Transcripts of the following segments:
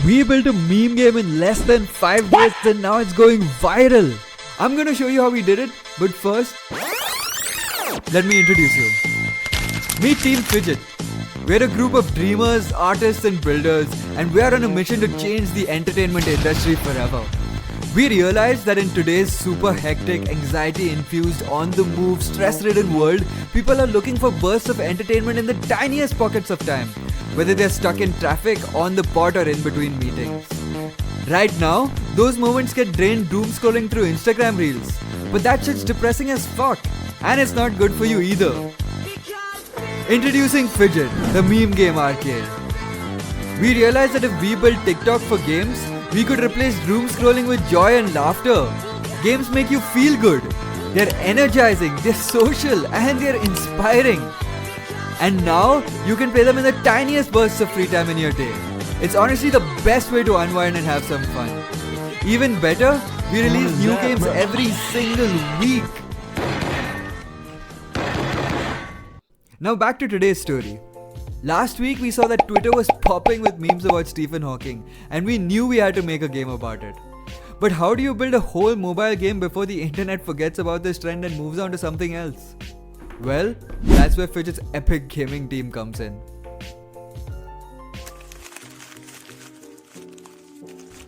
We built a meme game in less than 5 days and now it's going viral. I'm gonna show you how we did it, but first, let me introduce you. Meet Team Fijit. We're a group of dreamers, artists and builders, and we are on a mission to change the entertainment industry forever. We realized that in today's super hectic, anxiety-infused, on-the-move, stress-ridden world, people are looking for bursts of entertainment in the tiniest pockets of time, whether they're stuck in traffic, on the pot or in between meetings. Right now, those moments get drained doom scrolling through Instagram reels. But that shit's depressing as fuck, and it's not good for you either. Introducing Fijit, the meme game arcade. We realized that if we build TikTok for games, we could replace doom scrolling with joy and laughter. Games make you feel good. They're energizing, they're social, and they're inspiring. And now, you can play them in the tiniest bursts of free time in your day. It's honestly the best way to unwind and have some fun. Even better, we release new games every single week. Now back to today's story. Last week we saw that Twitter was popping with memes about Stephen Hawking, and we knew we had to make a game about it. But how do you build a whole mobile game before the internet forgets about this trend and moves on to something else? Well, that's where Fijit's epic gaming team comes in.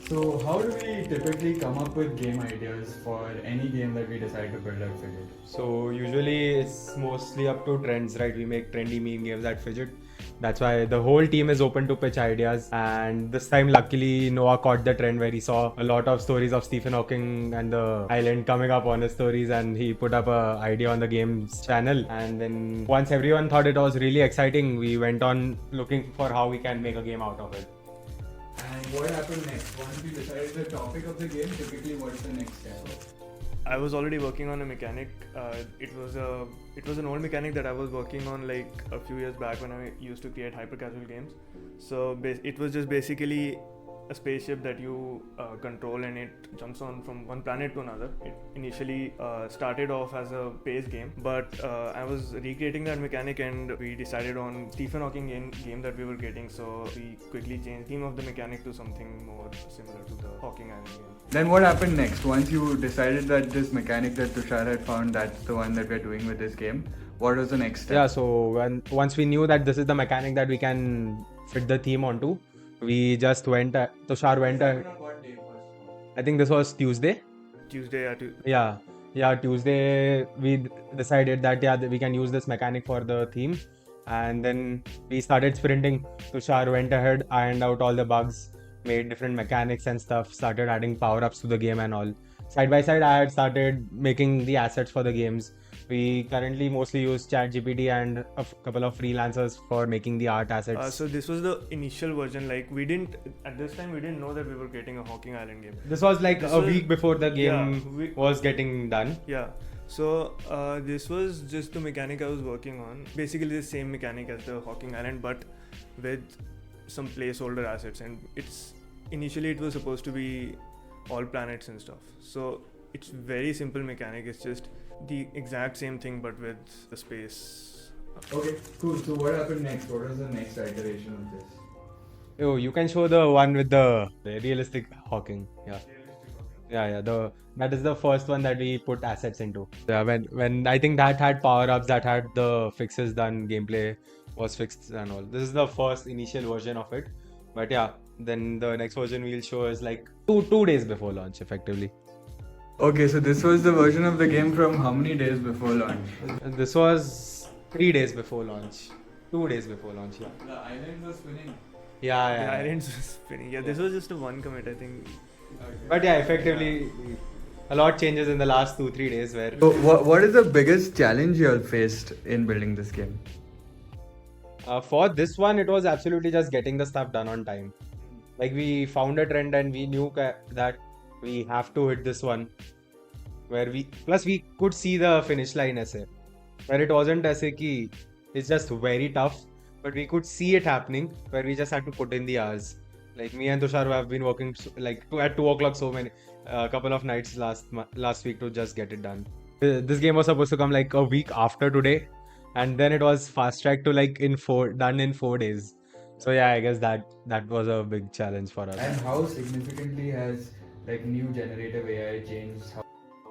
So how do we typically come up with game ideas for any game that we decide to build at Fijit? So usually it's mostly up to trends, right? We make trendy meme games at Fijit. That's why the whole team is open to pitch ideas. And this time, luckily, Noah caught the trend where he saw a lot of stories of Stephen Hawking and the island coming up on his stories, and he put up an idea on the game's channel. And then once everyone thought it was really exciting, we went on looking for how we can make a game out of it. And what happened next? Once we decided the topic of the game, typically what's the next step? I was already working on a mechanic. It was an old mechanic that I was working on like a few years back when I used to create hyper casual games. So it was just basically a spaceship that you control, and it jumps on from one planet to another. It initially started off as a base game, but I was recreating that mechanic, and we decided on Stephen Hawking game that we were getting. So we quickly changed the theme of the mechanic to something more similar to the Hoeking Island game. Then what happened next? Once you decided that this mechanic that Tushar had found, that's the one that we're doing with this game, what was the next step? Yeah, so once we knew that this is the mechanic that we can fit the theme onto, we just Tushar went. I think this was Tuesday. Yeah, Tuesday we decided that we can use this mechanic for the theme, and then we started sprinting. Tushar went ahead, ironed out all the bugs, made different mechanics and stuff, started adding power-ups to the game and all. Side by side, I had started making the assets for the games. We currently mostly use ChatGPT and a couple of freelancers for making the art assets. So this was the initial version. Like at this time we didn't know that we were getting a Hoeking Island game. This was like a week before the game was getting done. Yeah. So this was just the mechanic I was working on. Basically the same mechanic as the Hoeking Island, but with some placeholder assets. And initially it was supposed to be all planets and stuff. So it's very simple mechanic. It's just the exact same thing but with the space. Okay, cool. So what happened next? What was the next iteration of this? Oh, you can show the one with the realistic Hawking. Yeah. That is the first one that we put assets into. Yeah, when I think that had power-ups, that had the fixes done, gameplay was fixed and all. This is the first initial version of it. But yeah, then the next version we'll show is like two days before launch, effectively. Okay, so this was the version of the game from how many days before launch? This was 3 days before launch. 2 days before launch, yeah. The island was spinning. Yeah. The islands was spinning. Yeah, this was just a one commit, I think. Okay. But yeah, effectively, a lot changes in the last 2-3 days where... So what is the biggest challenge you all faced in building this game? For this one, it was absolutely just getting the stuff done on time. Like we found a trend and we knew that we have to hit this one. We could see the finish line essay. Where it wasn't essay ki, it's just very tough. But we could see it happening where we just had to put in the hours. Like me and Tushar have been working at 2 o'clock a couple of nights last week to just get it done. This game was supposed to come like a week after today. And then it was fast tracked to done in 4 days. So yeah, I guess that was a big challenge for us. And how significantly has like new generative AI changed how?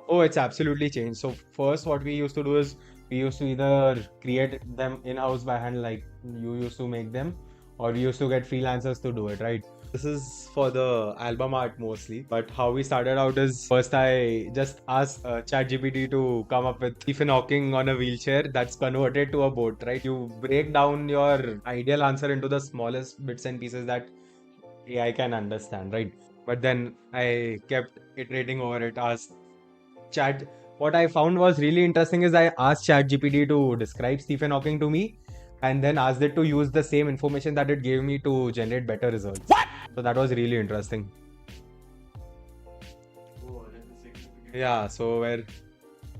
Oh, it's absolutely changed. So first, what we used to do is we used to either create them in-house by hand, like you used to make them, or we used to get freelancers to do it, right? This is for the album art mostly. But how we started out is first I just asked ChatGPT to come up with Stephen Hawking on a wheelchair that's converted to a boat, right? You break down your ideal answer into the smallest bits and pieces that AI can understand, right? But then I kept iterating over it, asked Chat. What I found was really interesting is I asked ChatGPT to describe Stephen Hawking to me, and then asked it to use the same information that it gave me to generate better results. What? So that was really interesting. Oh, that's a significant. Yeah. So where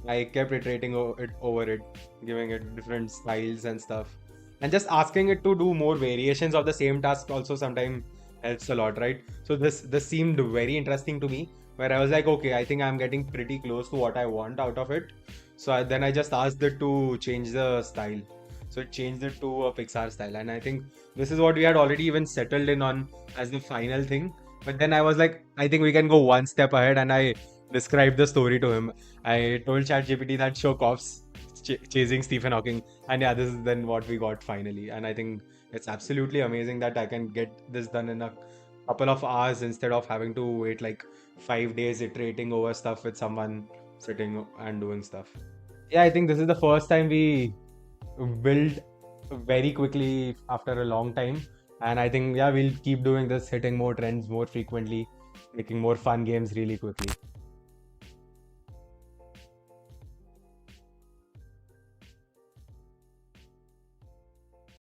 I kept iterating over it, giving it different styles and stuff, and just asking it to do more variations of the same task also sometimes helps a lot, right? So this seemed very interesting to me, where I was like, okay, I think I'm getting pretty close to what I want out of it. So then I just asked it to change the style. So it changed it to a Pixar style, and I think this is what we had already even settled in on as the final thing. But then I was like, I think we can go one step ahead, and I described the story to him. I told ChatGPT that show cops chasing Stephen Hawking, and yeah, this is then what we got finally. And I think it's absolutely amazing that I can get this done in a couple of hours instead of having to wait like 5 days iterating over stuff with someone sitting and doing stuff. Yeah, I think this is the first time we build very quickly after a long time. And I think, yeah, we'll keep doing this, hitting more trends more frequently, making more fun games really quickly.